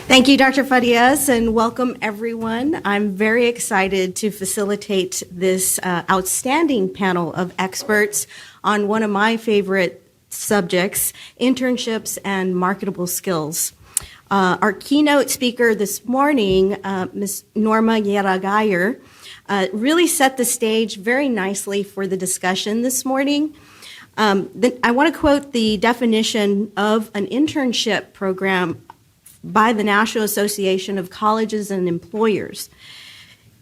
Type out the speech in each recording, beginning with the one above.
Thank you, Dr. Farias, and welcome everyone. I'm very excited to facilitate this outstanding panel of experts on one of my favorite subjects, internships and marketable skills. Our keynote speaker this morning, Ms. Norma Yaragayer, really set the stage very nicely for the discussion this morning. I want to quote the definition of an internship program by the National Association of Colleges and Employers.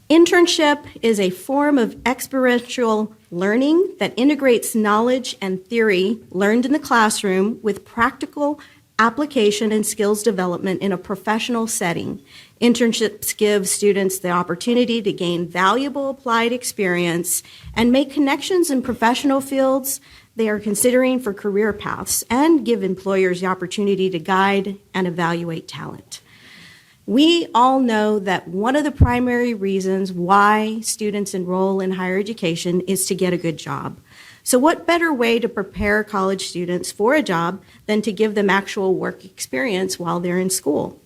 Internship is a form of experiential learning that integrates knowledge and theory learned in the classroom with practical application and skills development in a professional setting. Internships give students the opportunity to gain valuable applied experience and make connections in professional fields they are considering for career paths, and give employers the opportunity to guide and evaluate talent. We all know that one of the primary reasons why students enroll in higher education is to get a good job. So what better way to prepare college students for a job than to give them actual work experience while they're in school?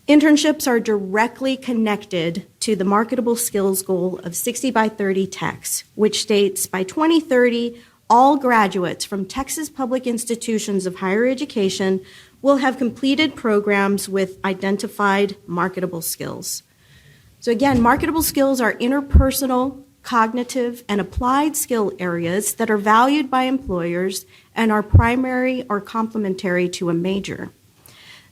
Internships are directly connected to the Marketable Skills goal of 60 by 30 TEX, which states by 2030, all graduates from Texas public institutions of higher education will have completed programs with identified marketable skills. So again, marketable skills are interpersonal, cognitive, and applied skill areas that are valued by employers and are primary or complementary to a major.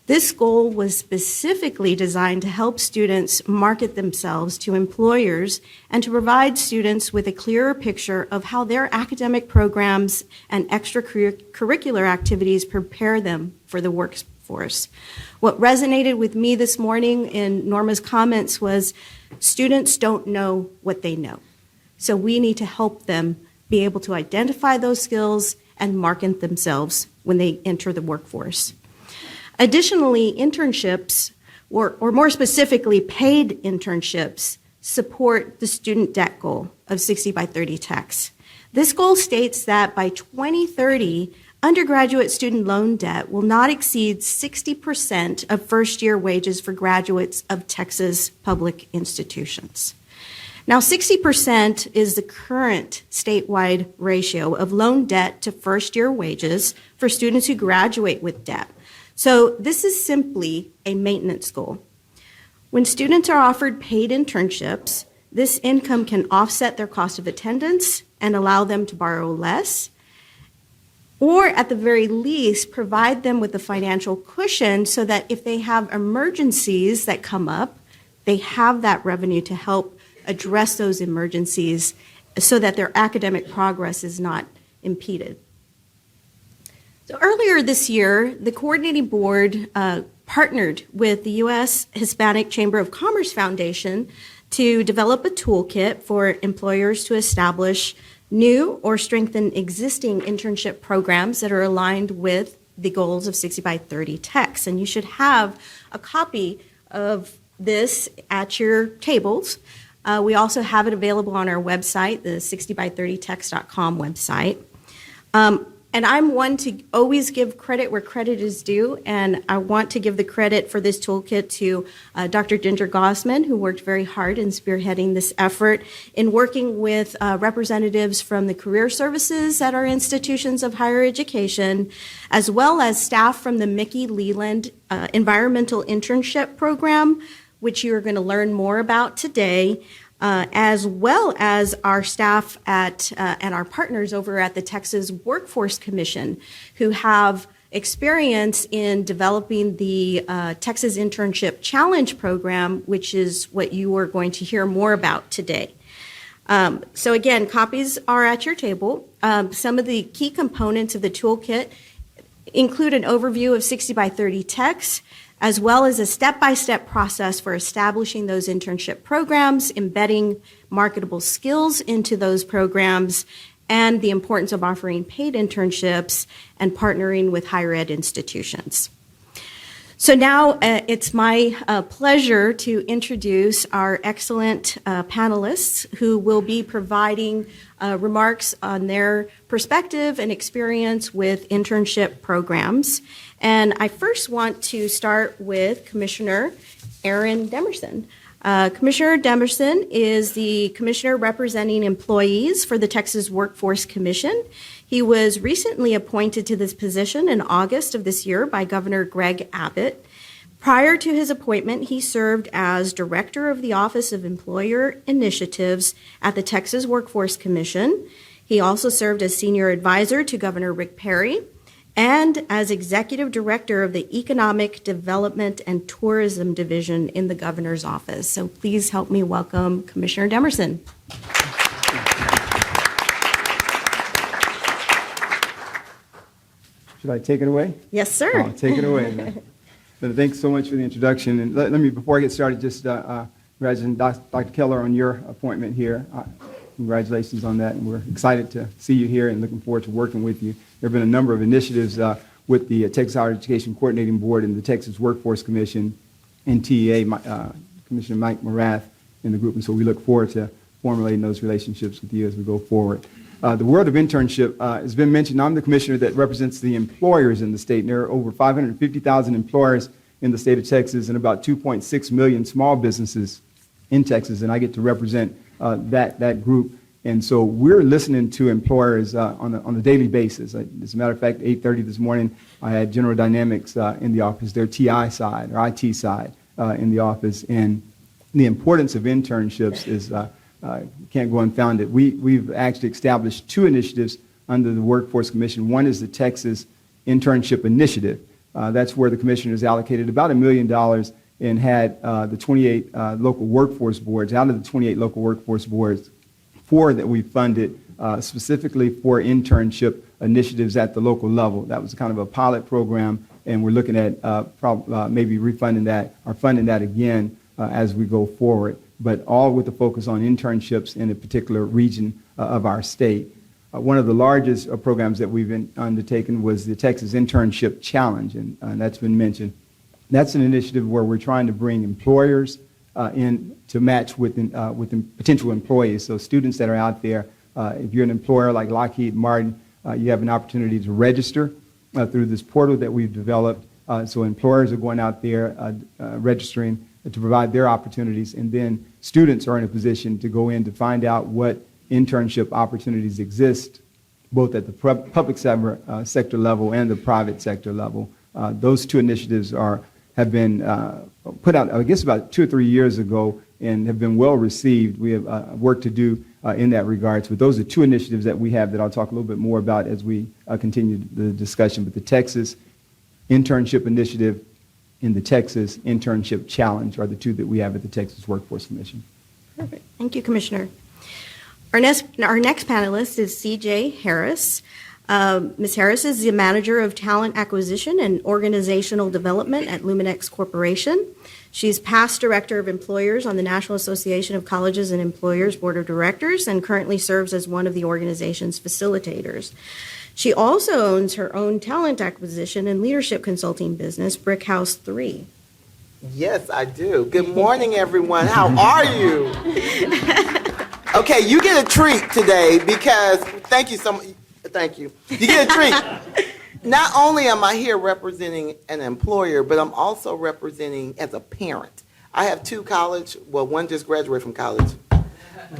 This goal was specifically designed to help students market themselves to employers and to provide students with a clearer picture of how their academic programs and extracurricular activities prepare them for the workforce. What resonated with me this morning in Norma's comments was students don't know what they know. So we need to help them be able to identify those skills and market themselves when they enter the workforce. Additionally, internships, or more specifically paid internships, support the student debt goal of 60 by 30 TEX. This goal states that by 2030, undergraduate student loan debt will not exceed 60% of first-year wages for graduates of Texas public institutions. Now, 60% is the current statewide ratio of loan debt to first-year wages for students who graduate with debt. So this is simply a maintenance goal. When students are offered paid internships, this income can offset their cost of attendance and allow them to borrow less, or at the very least, provide them with a financial cushion so that if they have emergencies that come up, they have that revenue to help address those emergencies so that their academic progress is not impeded. So earlier this year, the coordinating board partnered with the U.S. Hispanic Chamber of Commerce Foundation to develop a toolkit for employers to establish new or strengthen existing internship programs that are aligned with the goals of 60 by 30 TEX. And you should have a copy of this at your tables. We also have it available on our website, the 60by30tex.com website. And I'm one to always give credit where credit is due, and I want to give the credit for this toolkit to Dr. Ginger Gossman, who worked very hard in spearheading this effort in working with representatives from the career services at our institutions of higher education, as well as staff from the Mickey Leland Environmental Internship Program, which you are going to learn more about today, as well as our staff at and our partners over at the Texas Workforce Commission, who have experience in developing the Texas Internship Challenge Program, which is what you are going to hear more about today. So again, copies are at your table. Some of the key components of the toolkit include an overview of 60 by 30 TEX, as well as a step-by-step process for establishing those internship programs, embedding marketable skills into those programs, and the importance of offering paid internships and partnering with higher ed institutions. So now it's my pleasure to introduce our excellent panelists who will be providing remarks on their perspective and experience with internship programs. And I first want to start with Commissioner Aaron Demerson. Commissioner Demerson is the commissioner representing employees for the Texas Workforce Commission. He was recently appointed to this position in August of this year by Governor Greg Abbott. Prior to his appointment, he served as director of the Office of Employer Initiatives at the Texas Workforce Commission. He also served as senior advisor to Governor Rick Perry and as executive director of the Economic Development and Tourism Division in the governor's office. So please help me welcome Commissioner Demerson. Should I take it away? Yes, sir. I'll take it away. But thanks so much for the introduction. And let me, before I get started, just congratulate Dr. Keller on your appointment here. Congratulations on that. And we're excited to see you here and looking forward to working with you. There have been a number of initiatives with the Texas Higher Education Coordinating Board and the Texas Workforce Commission and TEA, Commissioner Mike Morath in the group. And so we look forward to formulating those relationships with you as we go forward. The world of internship has been mentioned. I'm the commissioner that represents the employers in the state. And there are over 550,000 employers in the state of Texas and about 2.6 million small businesses in Texas. And I get to represent that group. And so we're listening to employers on a daily basis. As a matter of fact, 8:30 this morning, I had General Dynamics in the office, their TI side or IT side in the office. And the importance of internships is can't go unfounded. We've actually established two initiatives under the Workforce Commission. One is the Texas Internship Initiative. That's where the commissioner has allocated about $1 million and had the 28 local workforce boards. Out of the 28 local workforce boards, 4 that we funded specifically for internship initiatives at the local level. That was kind of a pilot program, and we're looking at maybe refunding that or funding that again as we go forward, but all with the focus on internships in a particular region of our state. One of the largest programs that we've undertaken was the Texas Internship Challenge, and that's been mentioned. That's an initiative where we're trying to bring employers in to match with potential employees. So students that are out there, if you're an employer like Lockheed Martin, you have an opportunity to register through this portal that we've developed. So employers are going out there registering to provide their opportunities, and then students are in a position to go in to find out what internship opportunities exist, both at the public sector level and the private sector level. Those two initiatives have been put out, I guess, about 2 or 3 years ago and have been well received. We have work to do in that regards, but those are two initiatives that we have that I'll talk a little bit more about as we continue the discussion. But the Texas Internship Initiative and the Texas Internship Challenge are the two that we have at the Texas Workforce Commission. Perfect. Thank you, Commissioner. Our next panelist is C.J. Harris. Ms. Harris is the Manager of Talent Acquisition and Organizational Development at Luminex Corporation. She's past Director of Employers on the National Association of Colleges and Employers Board of Directors and currently serves as one of the organization's facilitators. She also owns her own talent acquisition and leadership consulting business, Brick House 3. Yes, I do. Good morning, everyone. How are you? Okay, you get a treat today because, thank you so much. Thank you. You get a treat. Not only am I here representing an employer, but I'm also representing as a parent. I have 2 one just graduated from college,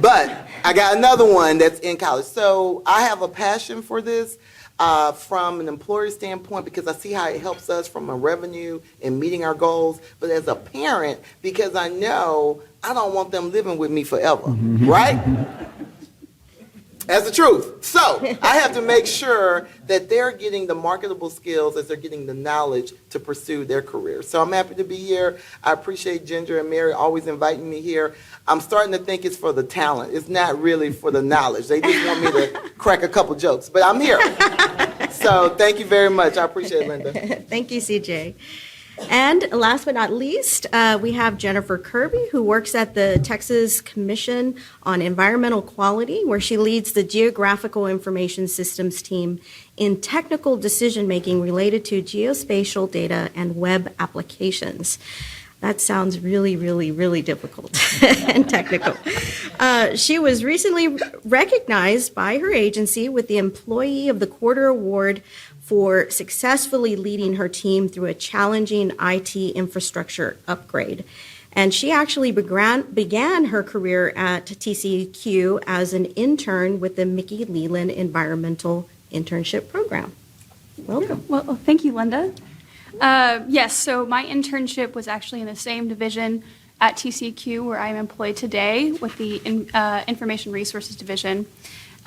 but I got another one that's in college. So I have a passion for this from an employer standpoint because I see how it helps us from a revenue and meeting our goals, but as a parent, because I know I don't want them living with me forever, right? That's the truth. So I have to make sure that they're getting the marketable skills as they're getting the knowledge to pursue their career. So I'm happy to be here. I appreciate Ginger and Mary always inviting me here. I'm starting to think it's for the talent. It's not really for the knowledge. They just want me to crack a couple jokes, but I'm here. So thank you very much. I appreciate it, Linda. Thank you, CJ. And last but not least, we have Jennifer Kirby, who works at the Texas Commission on Environmental Quality, where she leads the Geographical Information Systems team in technical decision-making related to geospatial data and web applications. That sounds really, really, really difficult and technical. She was recently recognized by her agency with the Employee of the Quarter Award for successfully leading her team through a challenging IT infrastructure upgrade. And she actually began her career at TCEQ as an intern with the Mickey Leland Environmental Internship Program. Welcome. Well, thank you, Linda. Yes, so my internship was actually in the same division at TCEQ where I'm employed today with the Information Resources Division.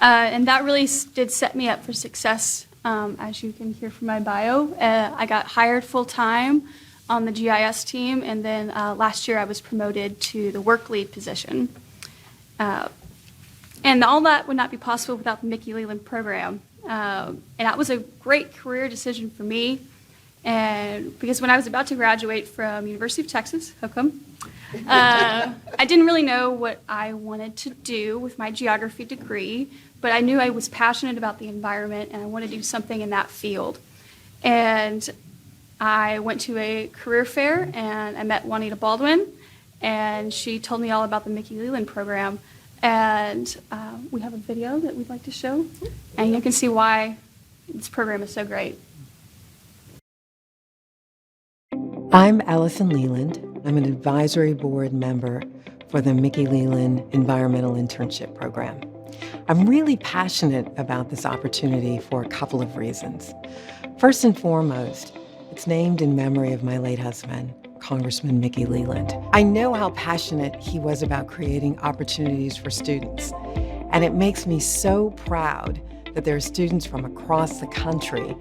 And that really did set me up for success, as you can hear from my bio. I got hired full-time on the GIS team, and then last year I was promoted to the work lead position. And all that would not be possible without the Mickey Leland program. And that was a great career decision for me. And because when I was about to graduate from University of Texas, Hook'em, I didn't really know what I wanted to do with my geography degree, but I knew I was passionate about the environment and I wanted to do something in that field. And I went to a career fair and I met Juanita Baldwin, and she told me all about the Mickey Leland program. And we have a video that we'd like to show, and you can see why this program is so great. I'm Allison Leland. I'm an advisory board member for the Mickey Leland Environmental Internship Program. I'm really passionate about this opportunity for a couple of reasons. First and foremost, it's named in memory of my late husband, Congressman Mickey Leland. I know how passionate he was about creating opportunities for students, and it makes me so proud that there are students from across the country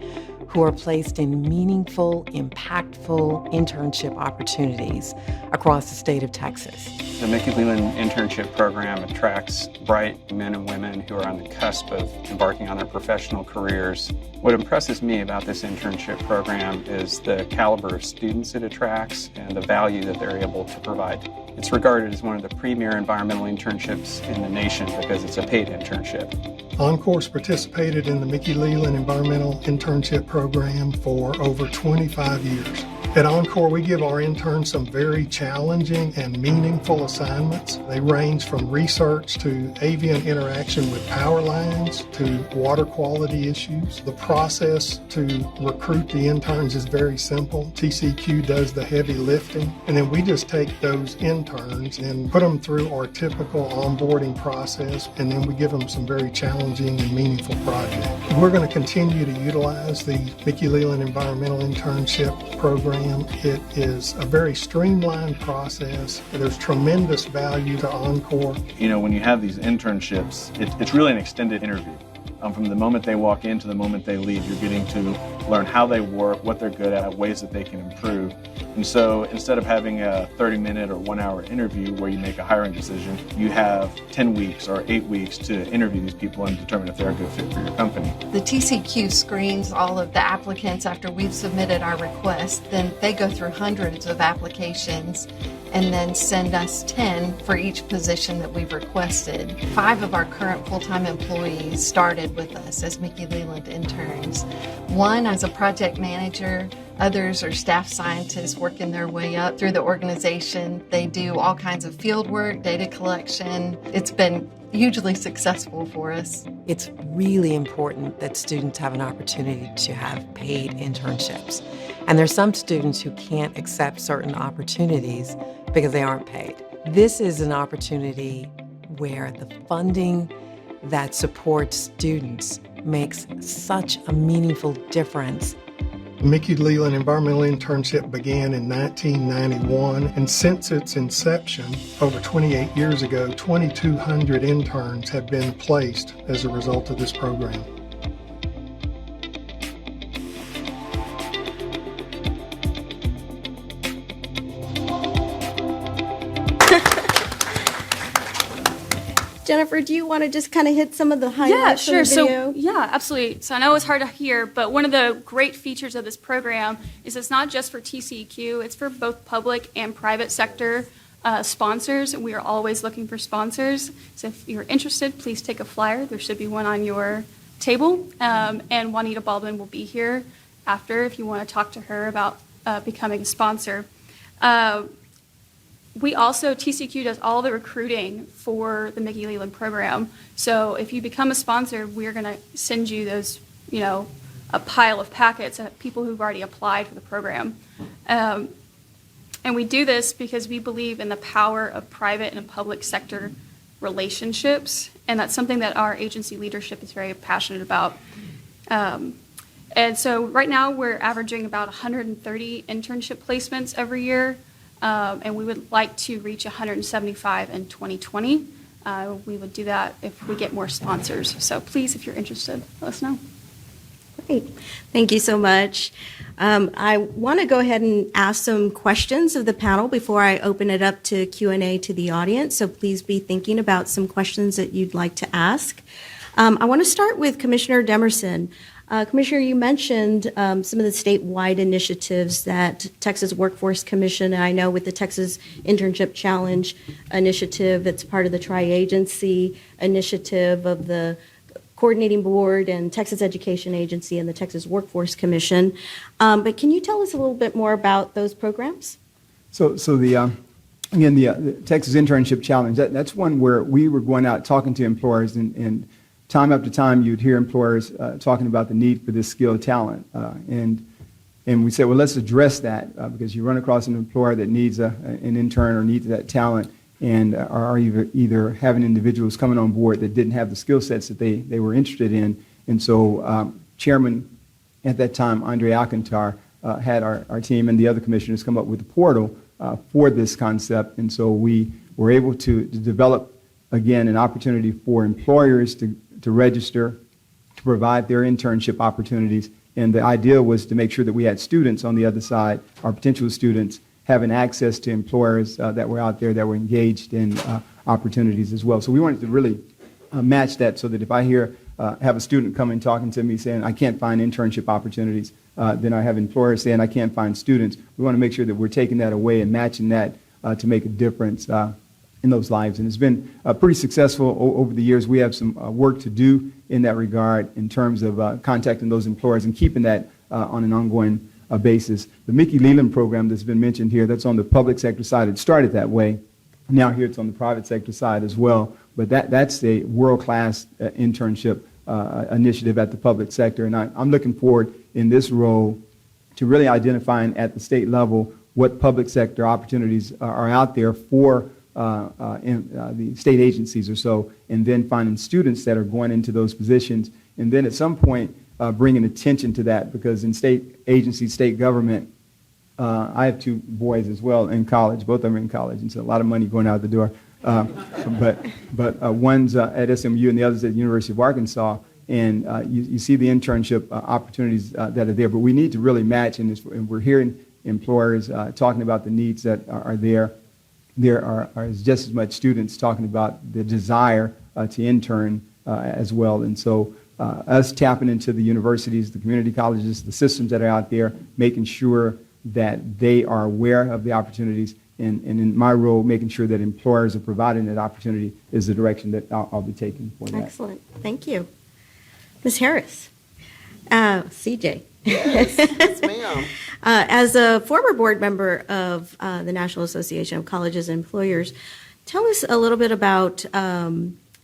who are placed in meaningful, impactful internship opportunities across the state of Texas. The Mickey Leland Internship Program attracts bright men and women who are on the cusp of embarking on their professional careers. What impresses me about this internship program is the caliber of students it attracts and the value that they're able to provide. It's regarded as one of the premier environmental internships in the nation because it's a paid internship. Encore's participated in the Mickey Leland Environmental Internship Program for over 25 years. At Encore, we give our interns some very challenging and meaningful assignments. They range from research to avian interaction with power lines to water quality issues. The process to recruit the interns is very simple. TCQ does the heavy lifting, and then we just take those interns and put them through our typical onboarding process, and then we give them some very challenging and meaningful projects. We're going to continue to utilize the Mickey Leland Environmental Internship Program. It is a very streamlined process. There's tremendous value to Encore. You know, when you have these internships, it's really an extended interview. From the moment they walk in to the moment they leave, you're getting to learn how they work, what they're good at, ways that they can improve. And so instead of having a 30-minute or 1-hour interview where you make a hiring decision, you have 10 weeks or 8 weeks to interview these people and determine if they're a good fit for your company. The TCQ screens all of the applicants after we've submitted our request. Then they go through hundreds of applications and then send us 10 for each position that we've requested. 5 of our current full-time employees started with us as Mickey Leland interns. 1 as a project manager, others are staff scientists working their way up through the organization. They do all kinds of field work, data collection. It's been hugely successful for us. It's really important that students have an opportunity to have paid internships. And there's some students who can't accept certain opportunities because they aren't paid. This is an opportunity where the funding that supports students makes such a meaningful difference. Mickey Leland Environmental Internship began in 1991, and since its inception, over 28 years ago, 2,200 interns have been placed as a result of this program. Jennifer, do you want to just kind of hit some of the highlights Yeah, sure. of the video? So, yeah, absolutely. So I know it's hard to hear, but one of the great features of this program is it's not just for TCEQ, it's for both public and private sector sponsors. We are always looking for sponsors. So if you're interested, please take a flyer. There should be one on your table. And Juanita Baldwin will be here after if you want to talk to her about becoming a sponsor. We also, TCQ does all the recruiting for the Mickey Leland program. So if you become a sponsor, we're going to send you those, a pile of packets of people who've already applied for the program. And we do this because we believe in the power of private and public sector relationships, and that's something that our agency leadership is very passionate about. And so right now we're averaging about 130 internship placements every year. And we would like to reach 175 in 2020. We would do that if we get more sponsors. So please, if you're interested, let us know. Great. Thank you so much. I want to go ahead and ask some questions of the panel before I open it up to Q&A to the audience. So please be thinking about some questions that you'd like to ask. I want to start with Commissioner Demerson. Commissioner, you mentioned some of the statewide initiatives that Texas Workforce Commission, and I know with the Texas Internship Challenge initiative, that's part of the tri-agency initiative of the Coordinating Board and Texas Education Agency and the Texas Workforce Commission. But can you tell us a little bit more about those programs? So the Texas Internship Challenge, that's one where we were going out talking to employers, and time after time you'd hear employers talking about the need for this skilled talent. And we said, well, let's address that because you run across an employer that needs an intern or needs that talent, and are either having individuals coming on board that didn't have the skill sets that they were interested in. And so Chairman at that time, Andre Alcantar, had our team and the other commissioners come up with a portal for this concept. And so we were able to develop, again, an opportunity for employers to register, to provide their internship opportunities. And the idea was to make sure that we had students on the other side, our potential students, having access to employers that were out there that were engaged in opportunities as well. So we wanted to really match that so that if I have a student coming talking to me saying, I can't find internship opportunities, then I have employers saying, I can't find students. We want to make sure that we're taking that away and matching that to make a difference in those lives. And it's been pretty successful over the years. We have some work to do in that regard in terms of contacting those employers and keeping that on an ongoing basis. The Mickey Leland program that's been mentioned here, that's on the public sector side. It started that way. Now here it's on the private sector side as well. But that's a world-class internship initiative at the public sector. And I'm looking forward in this role to really identifying at the state level what public sector opportunities are out there for the state agencies or so, and then finding students that are going into those positions, and then at some point bringing attention to that, because in state agencies, state government, I have two boys as well in college, both of them are in college, and so a lot of money going out the door, but one's at SMU and the other's at the University of Arkansas, and you see the internship opportunities that are there, but we need to really match, and we're hearing employers talking about the needs that are there. There are just as much students talking about the desire to intern as well. And so us tapping into the universities, the community colleges, the systems that are out there, making sure that they are aware of the opportunities, and in my role, making sure that employers are providing that opportunity is the direction that I'll be taking for that. Excellent. Thank you. Ms. Harris. CJ. Yes, ma'am. As a former board member of the National Association of Colleges and Employers, tell us a little bit about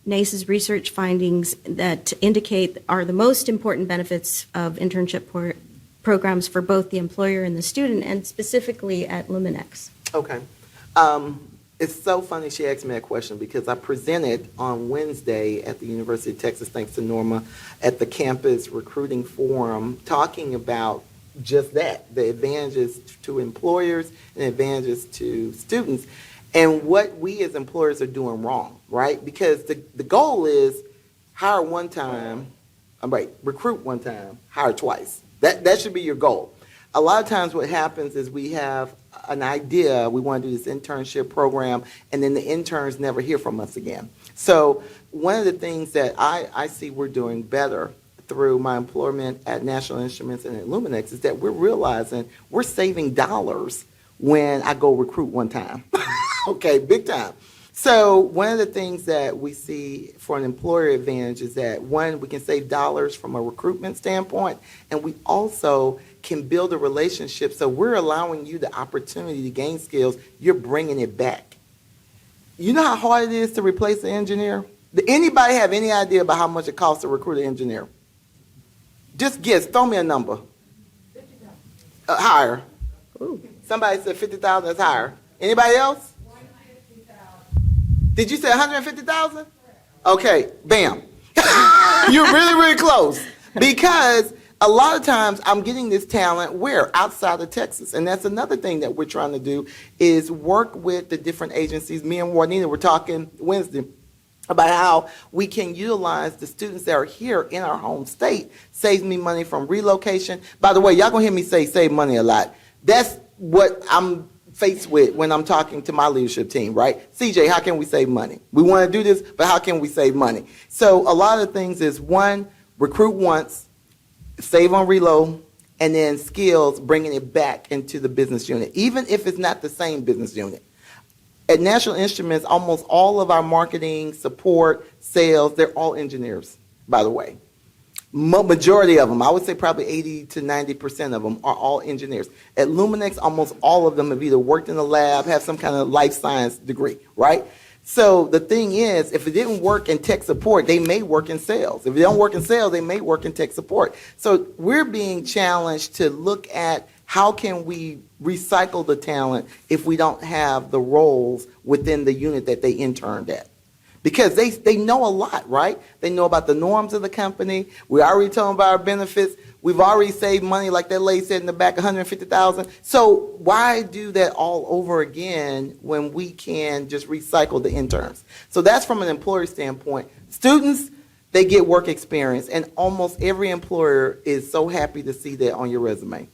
NACE's research findings that indicate are the most important benefits of internship programs for both the employer and the student, and specifically at Luminex. Okay. It's so funny she asked me that question because I presented on Wednesday at the University of Texas, thanks to Norma, at the campus recruiting forum, talking about just that, the advantages to employers and advantages to students, and what we as employers are doing wrong, right? Because the goal is hire one time, recruit one time, hire twice. That should be your goal. A lot of times what happens is we have an idea, we want to do this internship program, and then the interns never hear from us again. So one of the things that I see we're doing better through my employment at National Instruments and at Luminex is that we're realizing we're saving dollars when I go recruit one time. Okay, big time. So one of the things that we see for an employer advantage is that, one, we can save dollars from a recruitment standpoint, and we also can build a relationship. So we're allowing you the opportunity to gain skills. You're bringing it back. You know how hard it is to replace an engineer? Does anybody have any idea about how much it costs to recruit an engineer? Just guess. Throw me a number. Higher. Ooh. Somebody said 50,000 is higher. Anybody else? Did you say 150,000? Okay, bam. You're really, really close. Because a lot of times I'm getting this talent where? Outside of Texas. And that's another thing that we're trying to do is work with the different agencies. Me and Juanita were talking Wednesday about how we can utilize the students that are here in our home state. Saves me money from relocation. By the way, y'all gonna hear me say save money a lot. That's what I'm faced with when I'm talking to my leadership team, right? CJ, how can we save money? We want to do this, but how can we save money? So a lot of things is, one, recruit once, save on reload, and then skills, bringing it back into the business unit, even if it's not the same business unit. At National Instruments, almost all of our marketing, support, sales, they're all engineers, by the way. Majority of them, I would say probably 80 to 90% of them are all engineers. At Luminex, almost all of them have either worked in the lab, have some kind of life science degree, right? So the thing is, if it didn't work in tech support, they may work in sales. If they don't work in sales, they may work in tech support. So we're being challenged to look at how can we recycle the talent if we don't have the roles within the unit that they interned at. Because they know a lot, right? They know about the norms of the company. We already told them about our benefits. We've already saved money, like that lady said in the back, $150,000. So why do that all over again when we can just recycle the interns? So that's from an employer standpoint. Students, they get work experience, and almost every employer is so happy to see that on your resume.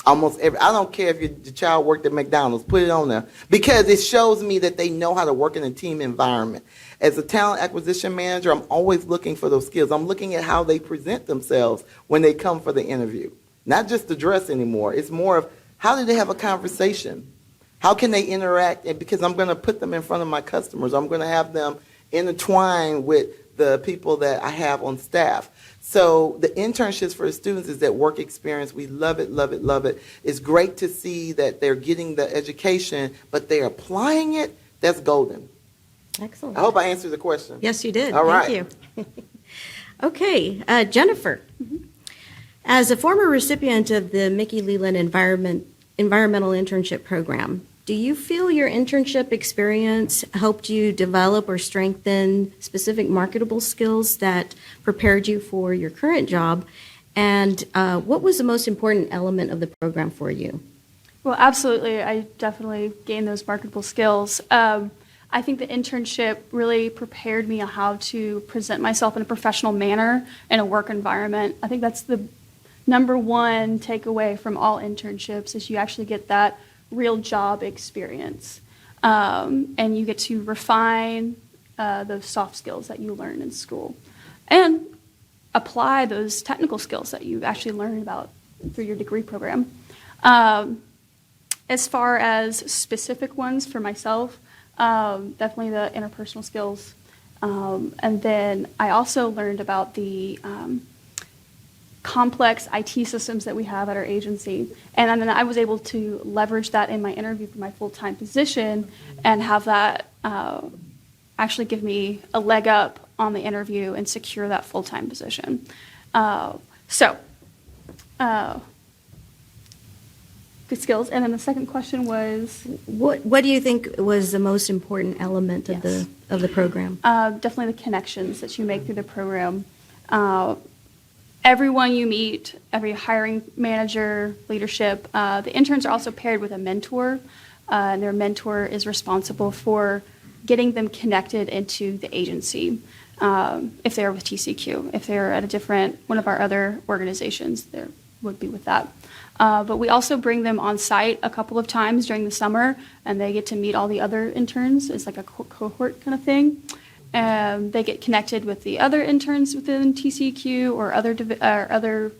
Almost every, I don't care if your child worked at McDonald's, put it on there. Because it shows me that they know how to work in a team environment. As a talent acquisition manager, I'm always looking for those skills. I'm looking at how they present themselves when they come for the interview. Not just the dress anymore. It's more of how do they have a conversation? How can they interact? And because I'm going to put them in front of my customers. I'm going to have them intertwine with the people that I have on staff. So the internships for the students is that work experience. We love it, love it, love it. It's great to see that they're getting the education, but they're applying it. That's golden. Excellent. I hope I answered the question. Yes, you did. All right. Thank you. Okay, Jennifer. As a former recipient of the Mickey Leland Environmental Internship Program, do you feel your internship experience helped you develop or strengthen specific marketable skills that prepared you for your current job? And what was the most important element of the program for you? Well, absolutely. I definitely gained those marketable skills. I think the internship really prepared me on how to present myself in a professional manner in a work environment. I think that's the number one takeaway from all internships is you actually get that real job experience. And you get to refine those soft skills that you learn in school and apply those technical skills that you actually learn about through your degree program. As far as specific ones for myself, definitely the interpersonal skills. And then I also learned about the complex IT systems that we have at our agency. And then I was able to leverage that in my interview for my full-time position and have that actually give me a leg up on the interview and secure that full-time position. Good skills. And then the second question was, what do you think was the most important element of the program? Definitely the connections that you make through the program. Everyone you meet, every hiring manager, leadership, the interns are also paired with a mentor, and their mentor is responsible for getting them connected into the agency. If they're with TCQ, if they're at one of our other organizations, they would be with that. But we also bring them on site a couple of times during the summer, and they get to meet all the other interns. It's like a cohort kind of thing. They get connected with the other interns within TCQ or other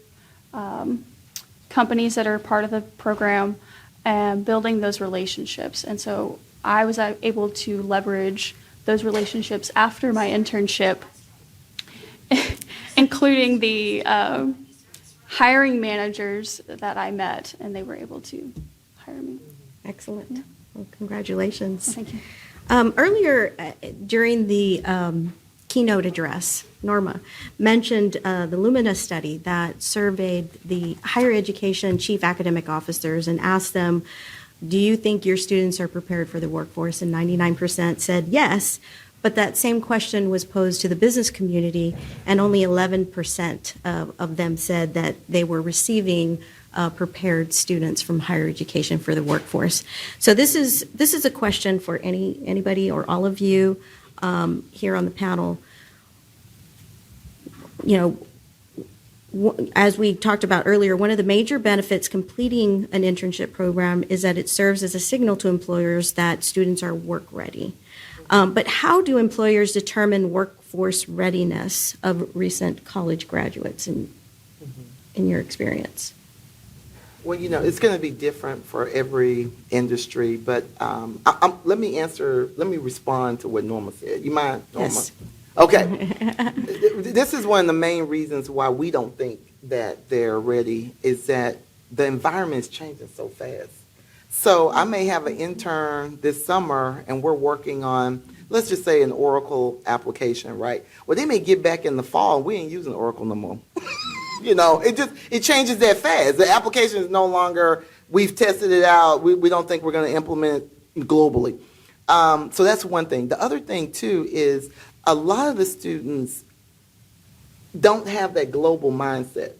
companies that are part of the program, and building those relationships. And so I was able to leverage those relationships after my internship, including the hiring managers that I met, and they were able to hire me. Excellent. Yeah. Well, congratulations. Thank you. Earlier during the keynote address, Norma mentioned the Lumina study that surveyed the higher education chief academic officers and asked them, do you think your students are prepared for the workforce? And 99% said yes, but that same question was posed to the business community, and only 11% of them said that they were receiving prepared students from higher education for the workforce. So this is a question for anybody or all of you here on the panel. You know, as we talked about earlier, one of the major benefits completing an internship program is that it serves as a signal to employers that students are work ready. But how do employers determine workforce readiness of recent college graduates in your experience? Well, you know, it's going to be different for every industry, but let me respond to what Norma said. You mind, Norma? Yes. Okay. This is one of the main reasons why we don't think that they're ready, is that the environment is changing so fast. So I may have an intern this summer, and we're working on, let's just say, an Oracle application, right? Well, they may get back in the fall, and we ain't using Oracle no more. You know, it changes that fast. The application is no longer, we've tested it out, we don't think we're going to implement it globally. So that's one thing. The other thing, too, is a lot of the students don't have that global mindset.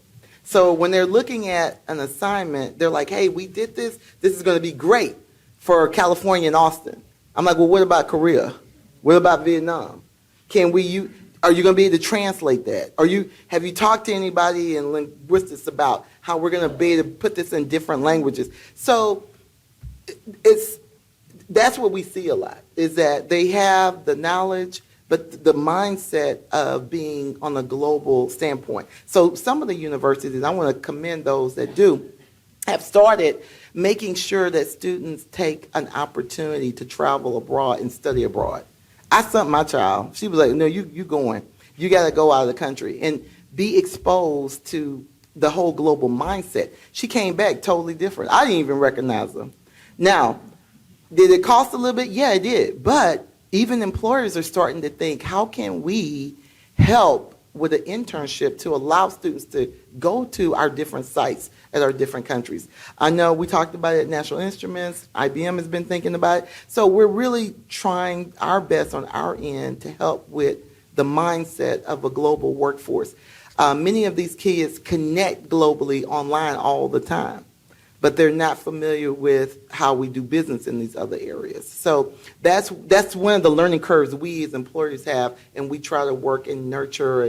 So when they're looking at an assignment, they're like, hey, we did this. This is going to be great for California and Austin. I'm like, well, what about Korea? What about Vietnam? Are you going to be able to translate that? Have you talked to anybody in linguistics about how we're going to be able to put this in different languages? So that's what we see a lot, is that they have the knowledge, but the mindset of being on a global standpoint. So some of the universities, I want to commend those that do, have started making sure that students take an opportunity to travel abroad and study abroad. I sent my child. She was like, no, you going. You got to go out of the country and be exposed to the whole global mindset. She came back totally different. I didn't even recognize her. Now, did it cost a little bit? Yeah, it did. But even employers are starting to think, how can we help with an internship to allow students to go to our different sites at our different countries? I know we talked about it at National Instruments. IBM has been thinking about it. So we're really trying our best on our end to help with the mindset of a global workforce. Many of these kids connect globally online all the time, but they're not familiar with how we do business in these other areas. So that's one of the learning curves we as employers have, and we try to work and nurture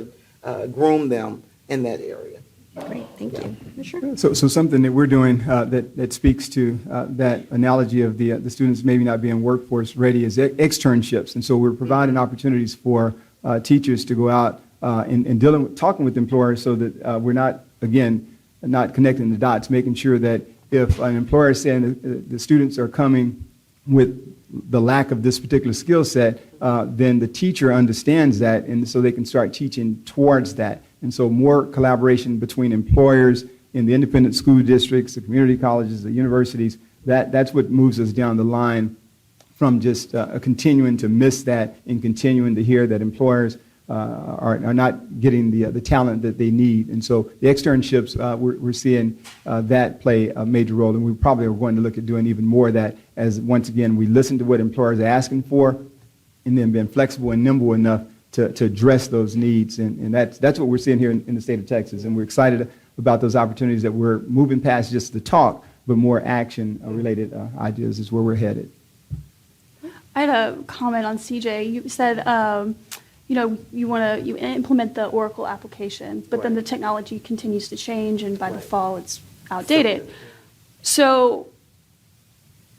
and groom them in that area. Great, thank you. Sure. So something that we're doing that speaks to that analogy of the students maybe not being workforce ready is externships. And so we're providing opportunities for teachers to go out and talking with employers so that we're not connecting the dots, making sure that if an employer is saying the students are coming with the lack of this particular skill set, then the teacher understands that, and so they can start teaching towards that. And so more collaboration between employers in the independent school districts, the community colleges, the universities, that's what moves us down the line from just continuing to miss that and continuing to hear that employers are not getting the talent that they need. And so the externships, we're seeing that play a major role, and we probably are going to look at doing even more of that as, once again, we listen to what employers are asking for and then being flexible and nimble enough to address those needs. And that's what we're seeing here in the state of Texas. And we're excited about those opportunities that we're moving past just the talk, but more action-related ideas is where we're headed. I had a comment on CJ. You said, you implement the Oracle application, but then the technology continues to change, and by the fall, it's outdated. So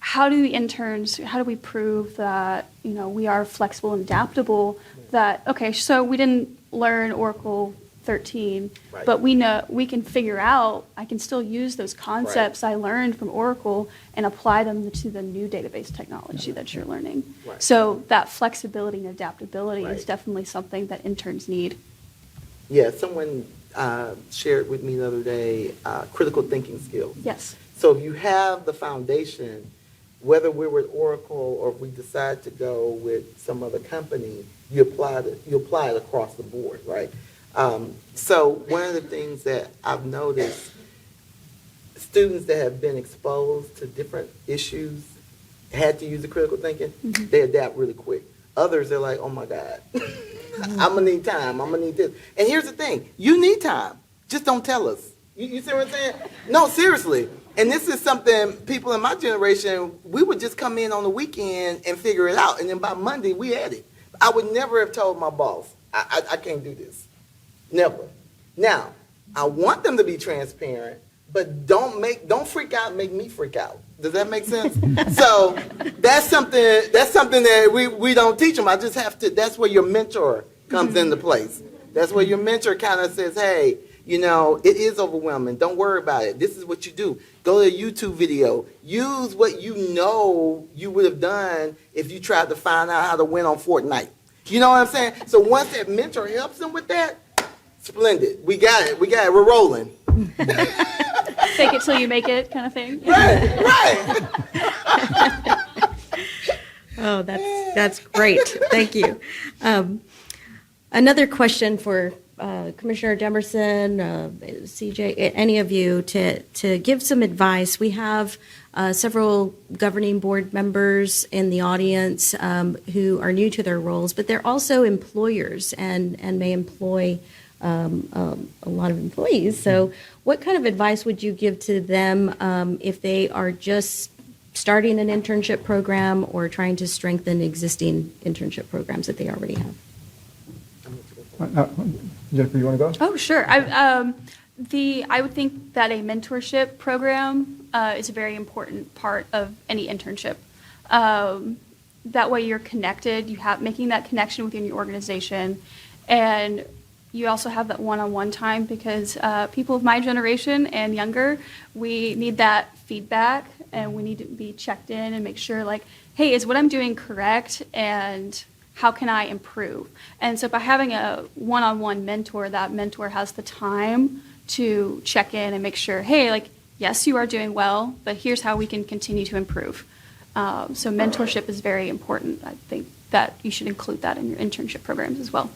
how do we prove that, we are flexible and adaptable, that, okay, so we didn't learn Oracle 13, Right. but we can figure out, I can still use those concepts I learned from Oracle and apply them to the new database technology that you're learning. Right. So that flexibility and adaptability is Right. definitely something that interns need. Yeah, someone shared with me the other day critical thinking skills. Yes. So if you have the foundation, whether we're with Oracle or if we decide to go with some other company, you apply it across the board, right? So one of the things that I've noticed, students that have been exposed to different issues had to use the critical thinking, they adapt really quick. Others, they're like, oh my God, I'm going to need time. I'm going to need this. And here's the thing. You need time. Just don't tell us. You see what I'm saying? No, seriously. And this is something people in my generation, we would just come in on the weekend and figure it out. And then by Monday, we had it. I would never have told my boss, I can't do this. Never. Now, I want them to be transparent, but don't freak out and make me freak out. Does that make sense? So that's something that we don't teach them. I just have to, that's where your mentor comes into place. That's where your mentor kind of says, hey, it is overwhelming. Don't worry about it. This is what you do. Go to a YouTube video. Use what you would have done if you tried to find out how to win on Fortnite. You know what I'm saying? So once that mentor helps them with that, splendid. We got it. We're rolling. Fake it till you make it kind of thing. Right. Oh, that's great. Thank you. Another question for Commissioner Demerson, CJ, any of you, to give some advice. We have several governing board members in the audience who are new to their roles, but they're also employers and may employ a lot of employees. So what kind of advice would you give to them if they are just starting an internship program or trying to strengthen existing internship programs that they already have? Jennifer, you want to go? Oh, sure. I would think that a mentorship program is a very important part of any internship. That way you're connected, making that connection within your organization, and you also have that one-on-one time because people of my generation and younger, we need that feedback and we need to be checked in and make sure hey, is what I'm doing correct and how can I improve? And so by having a one-on-one mentor, that mentor has the time to check in and make sure, hey, yes, you are doing well, but here's how we can continue to improve. So mentorship is very important. I think that you should include that in your internship programs as well.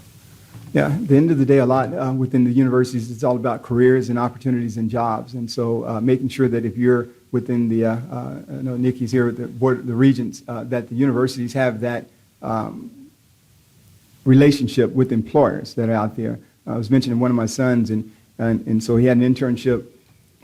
Yeah, at the end of the day, a lot within the universities, it's all about careers and opportunities and jobs. And so making sure that if you're within the, I know Nikki's here with the Board of the Regents, that the universities have that relationship with employers that are out there. I was mentioning one of my sons, and so he had an internship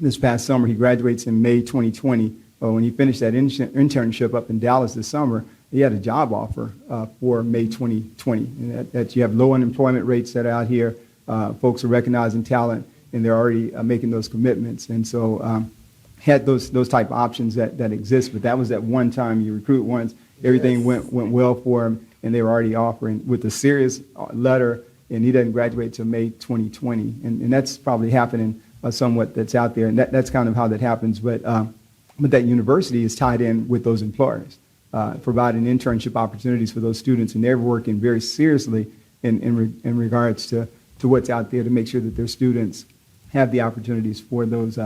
this past summer. He graduates in May 2020. When he finished that internship up in Dallas this summer, he had a job offer for May 2020. And that you have low unemployment rates that are out here. Folks are recognizing talent, and they're already making those commitments. And so had those type of options that exist. But that was at one time. You recruit once, everything went well for him, and they were already offering with a serious letter, and he doesn't graduate till May 2020. And that's probably happening somewhat that's out there. And that's kind of how that happens. But that university is tied in with those employers. Providing internship opportunities for those students, and they're working very seriously in regards to what's out there to make sure that their students have the opportunities for those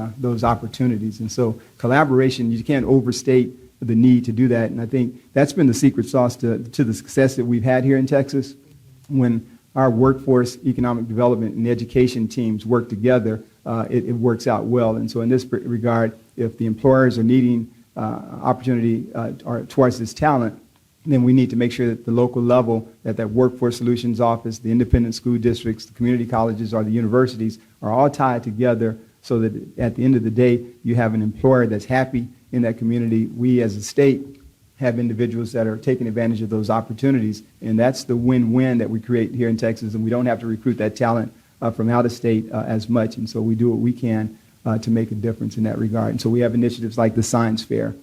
opportunities. And so collaboration, you can't overstate the need to do that. And I think that's been the secret sauce to the success that we've had here in Texas. When our workforce, economic development, and education teams work together, it works out well. And so in this regard, if the employers are needing opportunity or towards this talent, then we need to make sure that the local level, that Workforce Solutions Office, the independent school districts, the community colleges, or the universities are all tied together so that at the end of the day, you have an employer that's happy in that community. We as a state have individuals that are taking advantage of those opportunities, and that's the win-win that we create here in Texas, and we don't have to recruit that talent from out of state as much, and so we do what we can to make a difference in that regard. And so we have initiatives like the Science Fair,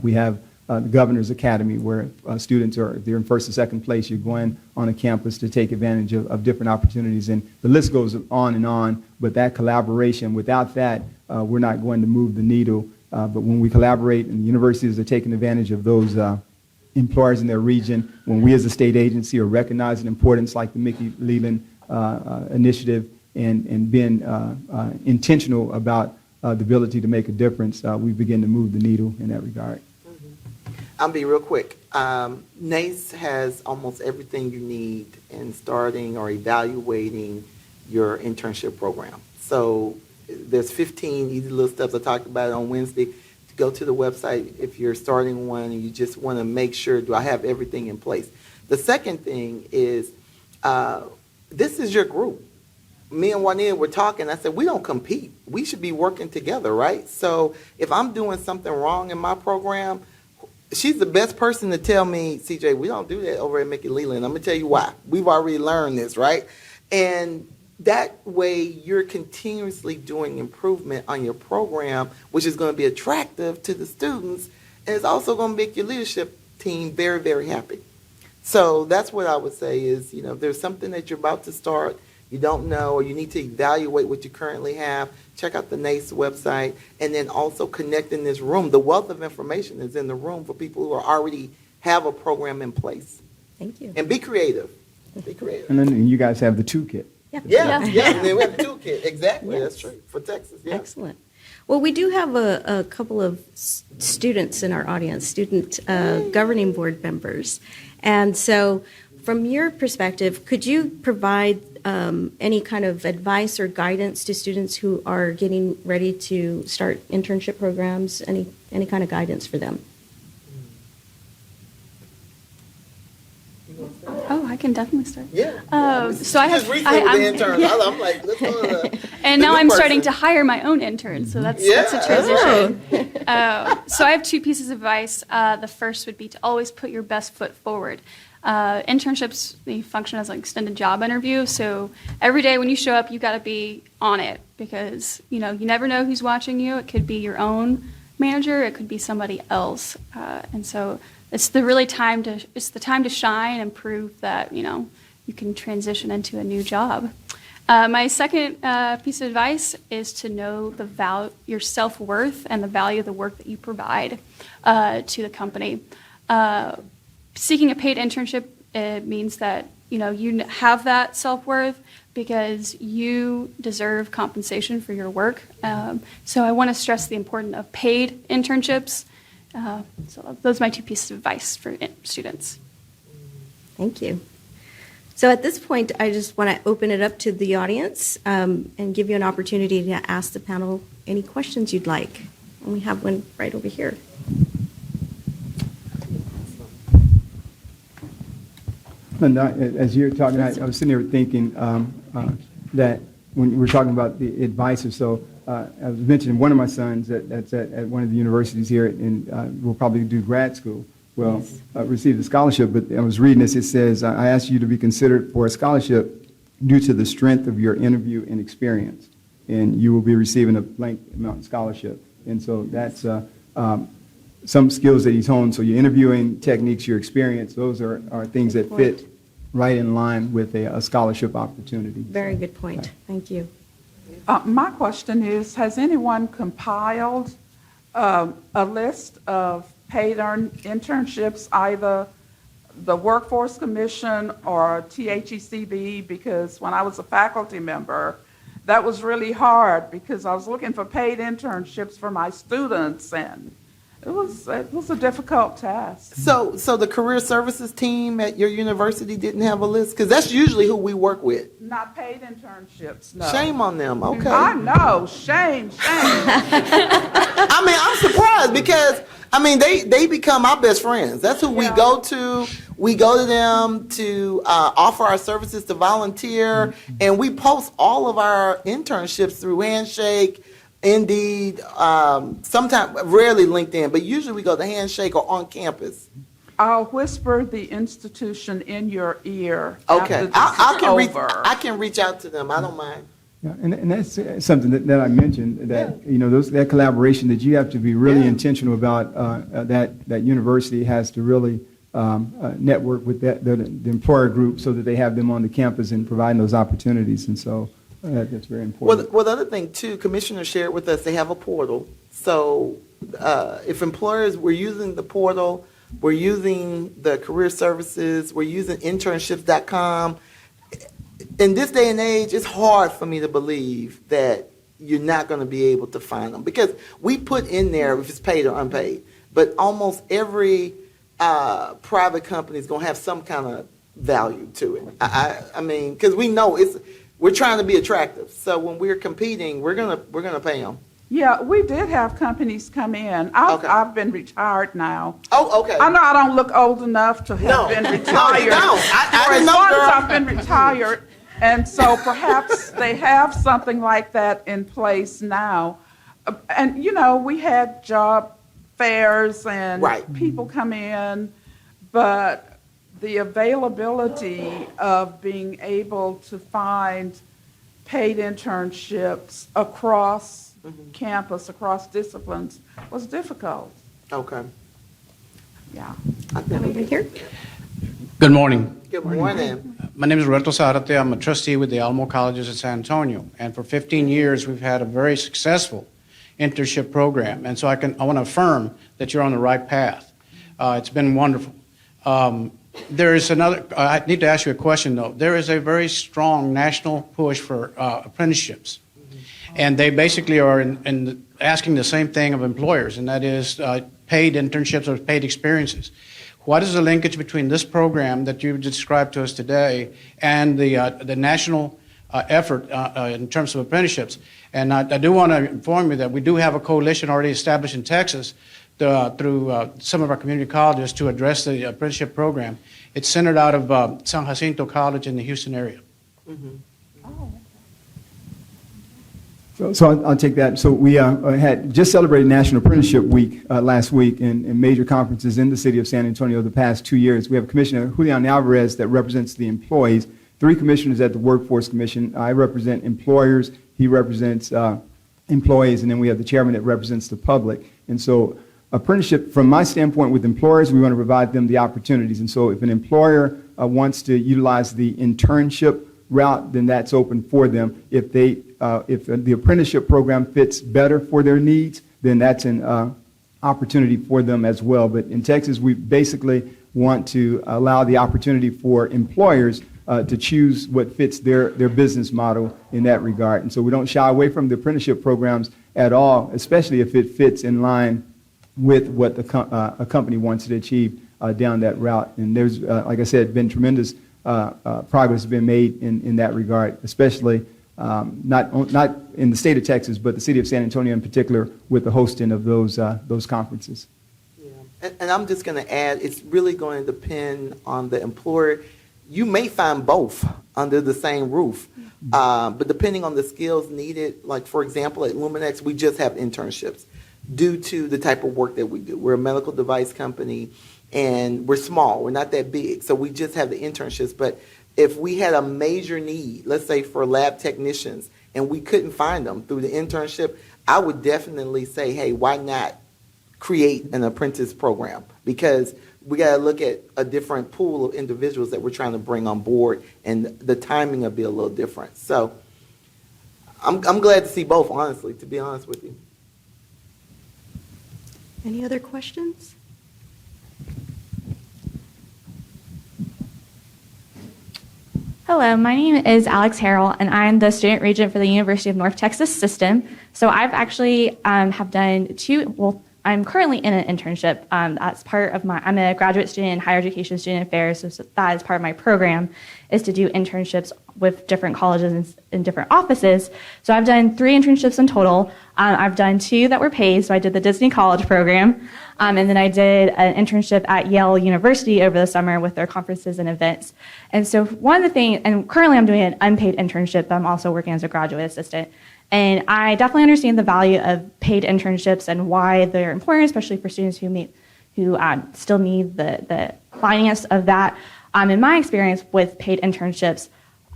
We have the Governor's Academy, where students are, if they're in first or second place, you're going on a campus to take advantage of different opportunities. And the list goes on and on, but that collaboration, without that, we're not going to move the needle. But when we collaborate and the universities are taking advantage of those employers in their region, when we as a state agency are recognizing importance like the Mickey Leland initiative and being intentional about the ability to make a difference, we begin to move the needle in that regard. I'll be real quick. NACE has almost everything you need in starting or evaluating your internship program. So there's 15 easy little steps. I talked about it on Wednesday. Go to the website if you're starting one and you just want to make sure, do I have everything in place? The second thing is, this is your group. Me and Juanita were talking. I said, we don't compete. We should be working together, right? So if I'm doing something wrong in my program, she's the best person to tell me, CJ, we don't do that over at Mickey Leland. I'm going to tell you why. We've already learned this, right? And that way you're continuously doing improvement on your program, which is going to be attractive to the students, and it's also going to make your leadership team very, very happy. So that's what I would say is, if there's something that you're about to start, you don't know, or you need to evaluate what you currently have, check out the NACE website, and then also connect in this room. The wealth of information is in the room for people who already have a program in place. Thank you. And be creative. Be creative. And then you guys have the toolkit. Yeah. And then we have the toolkit. Exactly. Yes. That's true. For Texas. Yeah. Excellent. Well, we do have a couple of students in our audience, student governing board members. And so from your perspective, could you provide any kind of advice or guidance to students who are getting ready to start internship programs, any kind of guidance for them? Oh, I can definitely start. Yeah. So I have. Just recently with the interns. I'm like, let's go to the. And now new I'm starting person. to hire my own interns, so that's a transition. So I have two pieces of advice. The first would be to always put your best foot forward. Internships, they function as an extended job interview, so every day when you show up, you got to be on it because you never know who's watching you. It could be your own manager, it could be somebody else, and so it's the time to shine and prove that you can transition into a new job. My second piece of advice is to know your self-worth and the value of the work that you provide to the company. Seeking a paid internship, it means that you have that self-worth because you deserve compensation for your work. So I want to stress the importance of paid internships. So those are my two pieces of advice for students. Thank you. So at this point, I just want to open it up to the audience and give you an opportunity to ask the panel any questions you'd like. And we have one right over here. And as you're talking, I was sitting here thinking that when we're talking about the advice or so, I was mentioning one of my sons that's at one of the universities here and will probably do grad school. Well, received a scholarship, but I was reading this. It says, I asked you to be considered for a scholarship due to the strength of your interview and experience, and you will be receiving a blank amount scholarship. And so that's some skills that he's honed. So your interviewing techniques, your experience, those are things that fit right in line with a scholarship opportunity. Very good point. Thank you. My question is, has anyone compiled a list of paid internships, either the Workforce Commission or THECB? Because when I was a faculty member, that was really hard because I was looking for paid internships for my students, and it was a difficult task. So the career services team at your university didn't have a list? Because that's usually who we work with. Not paid internships, no. Shame on them. Okay. I know, shame. I mean, I'm surprised because, they become our best friends. That's who we go to. We go to them to offer our services, to volunteer, and we post all of our internships through Handshake, Indeed, sometimes, rarely LinkedIn, but usually we go to Handshake or on campus. I'll whisper the institution in your ear. Okay, after this is over. I can reach out to them. I don't mind. Yeah, and that's something that I mentioned, that that collaboration, that you have to be really intentional about. That university has to really network with the employer group so that they have them on the campus and providing those opportunities. And so that's very important. Well, the other thing too, Commissioner shared with us, they have a portal. So if employers were using the portal, we're using the career services, we're using internships.com. In this day and age, it's hard for me to believe that you're not going to be able to find them, because we put in there if it's paid or unpaid, but almost every private company is going to have some kind of value to it. I mean, because we know we're trying to be attractive. So when we're competing, we're gonna pay them. Yeah, we did have companies come in. I've been retired now. Oh, okay. I know I don't look old enough to have been retired. No, you don't. I didn't know, girl. I've been retired, and so perhaps they have something like that in place now. And we had job fairs and people come in, but the availability of being able to find paid internships across campus, across disciplines, was difficult. Okay. Yeah. Here. Good morning. Good morning. My name is Roberto Zarate. I'm a trustee with the Alamo Colleges in San Antonio. And for 15 years, we've had a very successful internship program. And so I want to affirm that you're on the right path. It's been wonderful. There is I need to ask you a question, though. There is a very strong national push for apprenticeships. And they basically are asking the same thing of employers, and that is paid internships or paid experiences. What is the linkage between this program that you described to us today and the national effort in terms of apprenticeships? And I do want to inform you that we do have a coalition already established in Texas through some of our community colleges to address the apprenticeship program. It's centered out of San Jacinto College in the Houston area. Mm-hmm. Oh. So I'll take that. So we had just celebrated National Apprenticeship Week last week in major conferences in the city of San Antonio the past 2 years. We have Commissioner Julian Alvarez that represents the employees, 3 commissioners at the Workforce Commission. I represent employers, he represents employees, and then we have the chairman that represents the public. And so apprenticeship, from my standpoint with employers, we want to provide them the opportunities. And so if an employer wants to utilize the internship route, then that's open for them. If the apprenticeship program fits better for their needs, then that's an opportunity for them as well. But in Texas, we basically want to allow the opportunity for employers to choose what fits their business model in that regard. And so we don't shy away from the apprenticeship programs at all, especially if it fits in line with what a company wants to achieve down that route. And there's, like I said, been tremendous progress has been made in that regard, especially not in the state of Texas, but the city of San Antonio in particular, with the hosting of those conferences. Yeah. And I'm just going to add, it's really going to depend on the employer. You may find both under the same roof, but depending on the skills needed, like for example, at Luminex, we just have internships due to the type of work that we do. We're a medical device company, and we're small. We're not that big, so we just have the internships. But if we had a major need, let's say for lab technicians, and we couldn't find them through the internship, I would definitely say, hey, why not create an apprentice program? Because we got to look at a different pool of individuals that we're trying to bring on board, and the timing will be a little different. So I'm glad to see both, honestly, to be honest with you. Any other questions? Hello, my name is Alex Harrell, and I'm the student regent for the University of North Texas system. So I've actually have done I'm currently in an internship. That's part of I'm a graduate student in higher education student affairs, so that is part of my program, is to do internships with different colleges in different offices. So I've done 3 internships in total. I've done 2 that were paid, so I did the Disney College program, and then I did an internship at Yale University over the summer with their conferences and events. And so one of the things, and currently I'm doing an unpaid internship, but I'm also working as a graduate assistant. And I definitely understand the value of paid internships and why they're important, especially for students who still need the finance of that. In my experience with paid internships,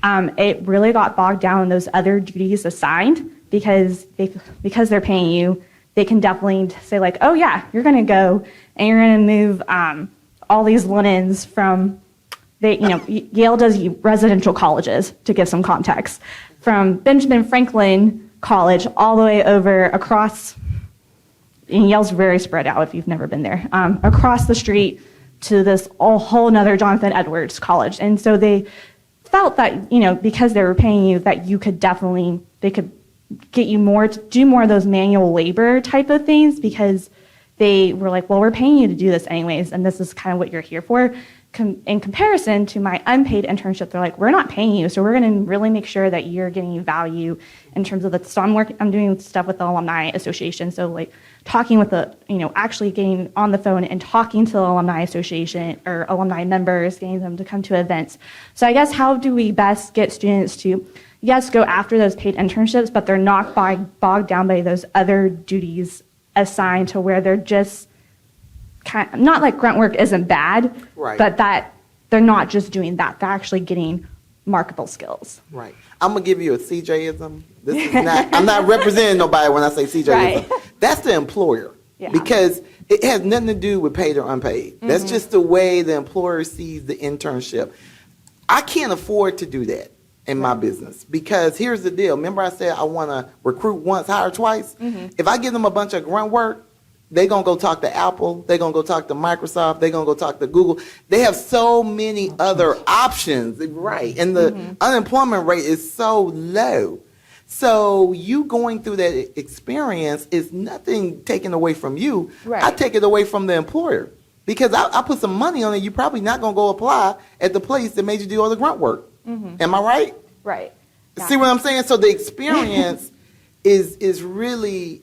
it really got bogged down in those other duties assigned because they're paying you. They can definitely say like, oh yeah, you're going to go and you're going to move all these linens from, Yale does residential colleges, to give some context, from Benjamin Franklin College all the way over across, and Yale's very spread out if you've never been there, across the street to this whole nother Jonathan Edwards College. And so they felt that, because they were paying you, that they could get you more to do more of those manual labor type of things, because they were like, well, we're paying you to do this anyways, and this is kind of what you're here for. In comparison to my unpaid internship, they're like, we're not paying you, so we're going to really make sure that you're getting value in terms of so I'm doing stuff with the Alumni Association, so like talking with actually getting on the phone and talking to the Alumni Association or alumni members, getting them to come to events. So I guess how do we best get students to, yes, go after those paid internships, but they're not bogged down by those other duties assigned to where they're just not like grunt work isn't bad, right, but that they're not just doing that. They're actually getting marketable skills. Right. I'm going to give you a CJism. This is not, I'm not representing nobody when I say CJism. Right. That's the employer. Yeah. Because it has nothing to do with paid or unpaid. Mm-hmm. That's just the way the employer sees the internship. I can't afford to do that in my business, because here's the deal. Remember I said I want to recruit once, hire twice? Mm-hmm. If I give them a bunch of grunt work, they're going to go talk to Apple, they're going to go talk to Microsoft, they're going to go talk to Google. They have so many other options, right? And the unemployment rate is so low. So you going through that experience is nothing taken away from you. Right. I take it away from the employer, because I put some money on it. You're probably not going to go apply at the place that made you do all the grunt work. Mm-hmm. Am I right? Right. Yeah. See what I'm saying? So the experience is really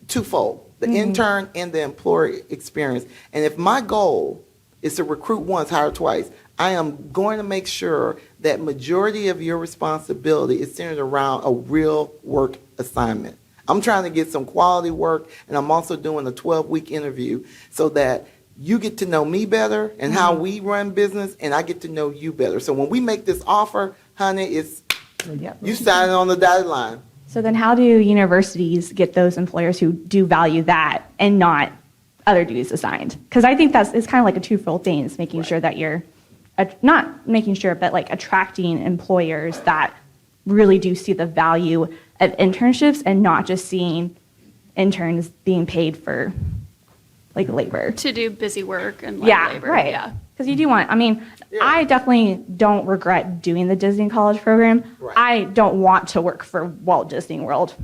twofold. The intern and the employer experience. And if my goal is to recruit once, hire twice, I am going to make sure that majority of your responsibility is centered around a real work assignment. I'm trying to get some quality work, and I'm also doing a 12-week interview so that you get to know me better and how we run business, and I get to know you better. So when we make this offer, honey, it's you signing on the dotted line. So then how do universities get those employers who do value that and not other duties assigned? Because I think it's kind of like a twofold thing. It's making sure that you're, not making sure, but like attracting employers that really do see the value of internships and not just seeing interns being paid for like labor. To do busy work and like labor. Right. Yeah. Because you do want, I definitely don't regret doing the Disney College program. Right. I don't want to work for Walt Disney World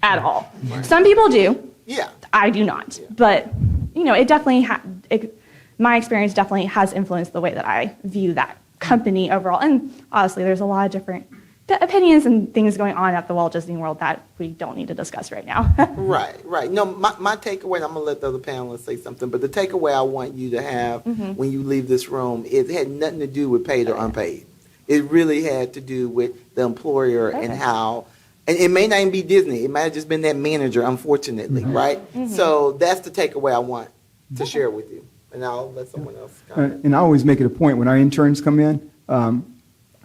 at all. Right. Some people do. Yeah. I do not. Yeah. But, it definitely, my experience definitely has influenced the way that I view that company overall. And honestly, there's a lot of different opinions and things going on at the Walt Disney World that we don't need to discuss right now. Right. No, my takeaway, and I'm going to let the other panelists say something, but the takeaway I want you to have when you leave this room, it had nothing to do with paid or unpaid. It really had to do with the employer and how, and it may not even be Disney. It might have just been that manager, unfortunately, right? So that's the takeaway I want to share with you. And I'll let someone else comment. And I always make it a point when our interns come in,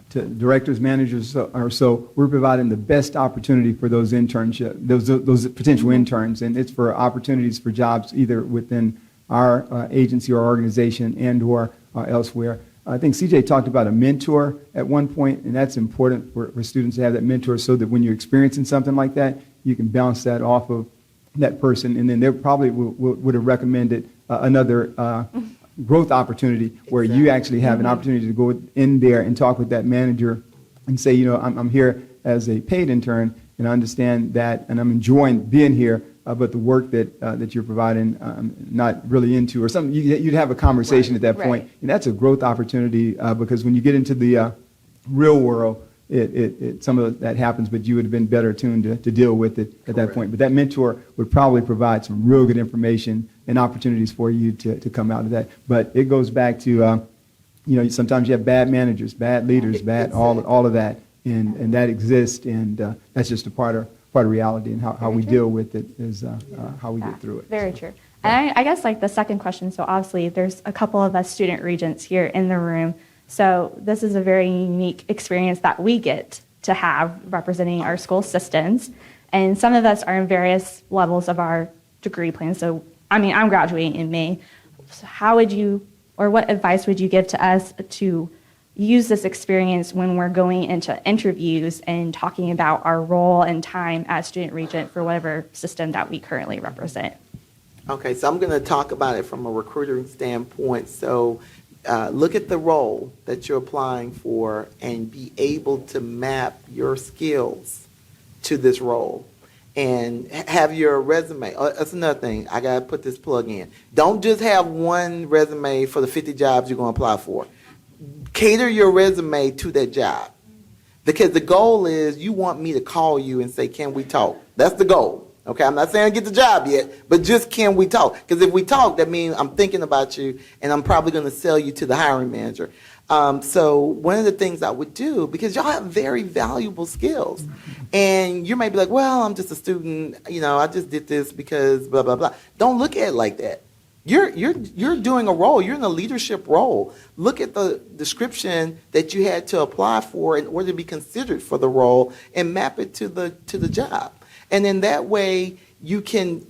to directors, managers, or so, we're providing the best opportunity for those those potential interns, and it's for opportunities for jobs either within our agency or organization and or elsewhere. I think CJ talked about a mentor at one point, and that's important for students to have that mentor so that when you're experiencing something like that, you can bounce that off of that person, and then they probably would have recommended another growth opportunity where you actually have an opportunity to go in there and talk with that manager and say, I'm here as a paid intern, and I understand that, and I'm enjoying being here, but the work that you're providing, I'm not really into, or something. You'd have a conversation at that point, and that's a growth opportunity because when you get into the real world, some of that happens, but you would have been better tuned to deal with it at that point. But that mentor would probably provide some real good information and opportunities for you to come out of that. But it goes back to, sometimes you have bad managers, bad leaders, bad all of that, and that exists, and that's just a part of reality, and how we deal with it is how we get through it. Very true. And I guess like the second question, so obviously there's a couple of us student regents here in the room So this is a very unique experience that we get to have representing our school systems. And some of us are in various levels of our degree plan. So, I'm graduating in May. So how would you, or what advice would you give to us to use this experience when we're going into interviews and talking about our role and time as student regent for whatever system that we currently represent? Okay, so I'm going to talk about it from a recruiting standpoint. So look at the role that you're applying for and be able to map your skills to this role. And have your resume. That's another thing. I got to put this plug in. Don't just have one resume for the 50 jobs you're going to apply for. Cater your resume to that job. Because the goal is you want me to call you and say, can we talk? That's the goal. Okay, I'm not saying get the job yet, but just can we talk? Because if we talk, that means I'm thinking about you and I'm probably going to sell you to the hiring manager. So one of the things I would do, because y'all have very valuable skills, and you may be like, well, I'm just a student, I just did this because blah, blah, blah. Don't look at it like that. You're doing a role. You're in a leadership role. Look at the description that you had to apply for in order to be considered for the role and map it to the job. And in that way, you can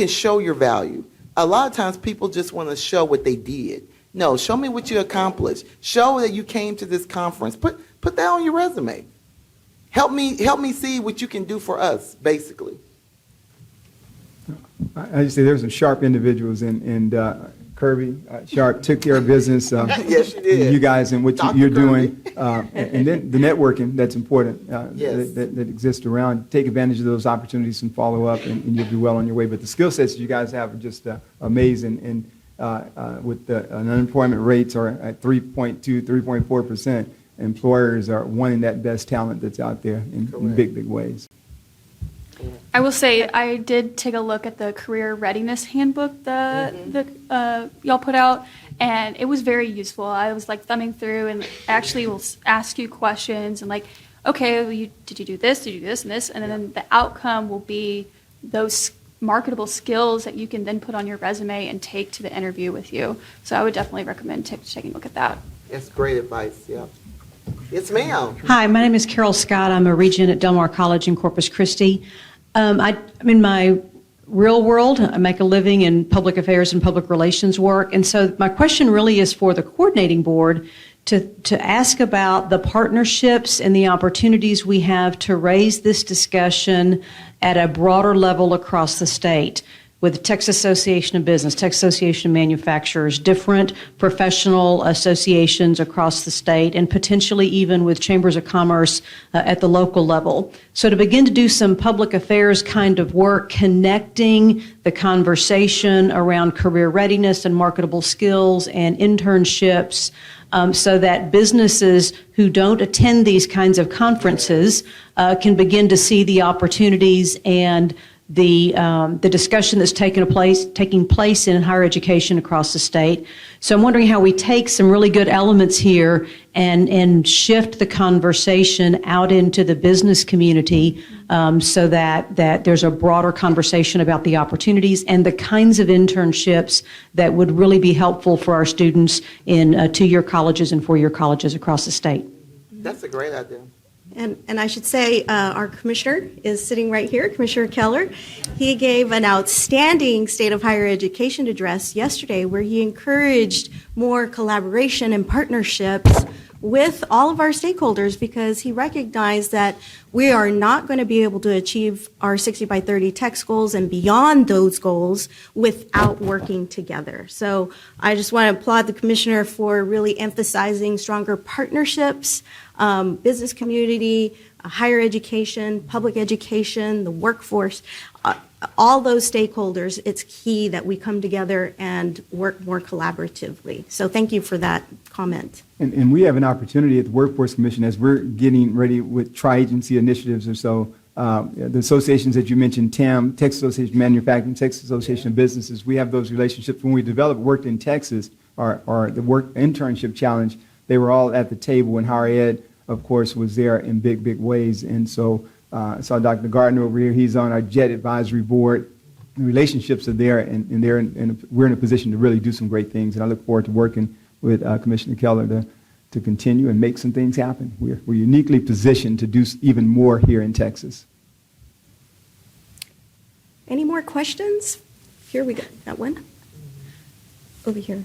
show your value. A lot of times people just want to show what they did. No, show me what you accomplished. Show that you came to this conference. Put that on your resume. Help me see what you can do for us, basically. I just say there's some sharp individuals, and Kirby Sharp took care of business. Yes, she did. You guys and what Dr. you're Kirby. doing, and then the networking that's important Yes. that exists around. Take advantage of those opportunities and follow up, and you'll be well on your way. But the skill sets you guys have are just amazing, and with the unemployment rates are at 3.2, 3.4%. Employers are wanting that best talent that's out there in big, big ways. I will say I did take a look at the career readiness handbook that y'all put out, and it was very useful. I was like thumbing through and actually will ask you questions and like, okay, well, did you do this, and this, and then the outcome will be those marketable skills that you can then put on your resume and take to the interview with you. So I would definitely recommend taking a look at that. That's great advice, yeah. Yes, ma'am. Hi, my name is Carol Scott. I'm a regent at Del Mar College in Corpus Christi. I'm in my real world. I make a living in public affairs and public relations work. And so my question really is for the coordinating board to ask about the partnerships and the opportunities we have to raise this discussion at a broader level across the state with the Texas Association of Business, Texas Association of Manufacturers, different professional associations across the state, and potentially even with chambers of commerce at the local level. So to begin to do some public affairs kind of work, connecting the conversation around career readiness and marketable skills and internships, so that businesses who don't attend these kinds of conferences can begin to see the opportunities and the discussion that's taking place in higher education across the state. So I'm wondering how we take some really good elements here and shift the conversation out into the business community, so that there's a broader conversation about the opportunities and the kinds of internships that would really be helpful for our students in two-year colleges and four-year colleges across the state. That's a great idea. And I should say our commissioner is sitting right here, Commissioner Keller. He gave an outstanding State of Higher Education address yesterday where he encouraged more collaboration and partnerships with all of our stakeholders, because he recognized that we are not going to be able to achieve our 60 by 30 tech goals and beyond those goals without working together. So I just want to applaud the commissioner for really emphasizing stronger partnerships, business community, higher education, public education, the workforce, all those stakeholders. It's key that we come together and work more collaboratively. So thank you for that comment. And we have an opportunity at the Workforce Commission as we're getting ready with tri-agency initiatives or so. The associations that you mentioned, TAM, Texas Association of Manufacturing, Texas Association of Businesses, we have those relationships. When we developed Work in Texas, or the Work Internship Challenge, they were all at the table, and higher ed, of course, was there in big, big ways. And so I saw Dr. Gardner over here. He's on our JET advisory board. The relationships are there, and we're in a position to really do some great things. And I look forward to working with Commissioner Keller to continue and make some things happen. We're uniquely positioned to do even more here in Texas. Any more questions? Here we go. Got one. Over here.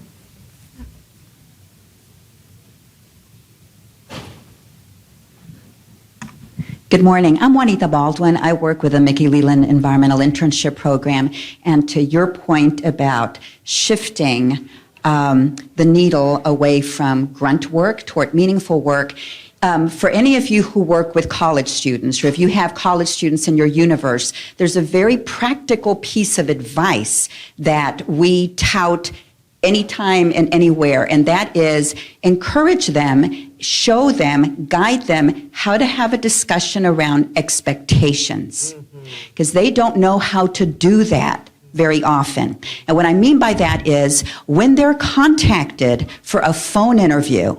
Good morning. I'm Juanita Baldwin. I work with the Mickey Leland Environmental Internship Program. And to your point about shifting the needle away from grunt work toward meaningful work, for any of you who work with college students, or if you have college students in your universe, there's a very practical piece of advice that we tout anytime and anywhere, and that is encourage them, show them, guide them how to have a discussion around expectations, because they don't know how to do that very often. And what I mean by that is when they're contacted for a phone interview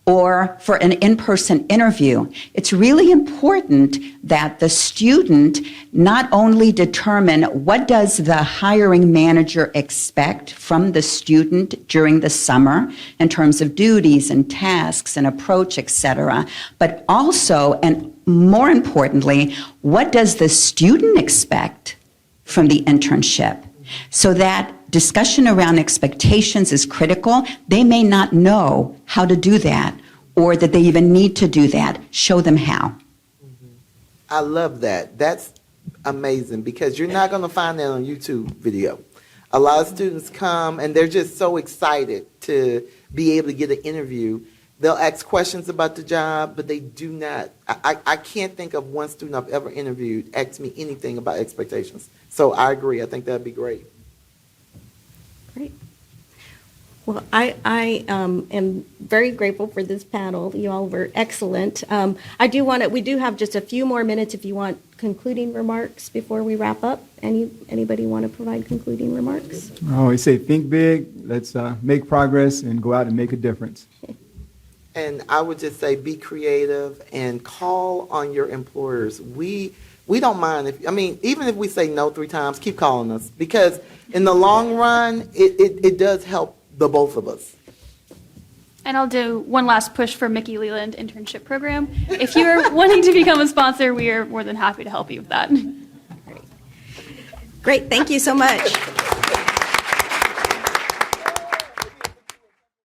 or for an in-person interview, it's really important that the student not only determine what does the hiring manager expect from the student during the summer in terms of duties and tasks and approach, etc., but also, and more importantly, what does the student expect from the internship? So that discussion around expectations is critical. They may not know how to do that or that they even need to do that. Show them how. I love that. That's amazing because you're not going to find that on YouTube video. A lot of students come and they're just so excited to be able to get an interview. They'll ask questions about the job, but they do not. I can't think of one student I've ever interviewed asked me anything about expectations. So I agree. I think that'd be great. Great. Well, I am very grateful for this panel. You all were excellent. We do have just a few more minutes if you want concluding remarks before we wrap up. Anybody want to provide concluding remarks? I always say, think big, let's make progress and go out and make a difference. And I would just say be creative and call on your employers. We don't mind even if we say no 3 times, keep calling us because in the long run, it does help the both of us. And I'll do one last push for Mickey Leland Internship Program. If you're wanting to become a sponsor, we are more than happy to help you with that. Great. Thank you so much.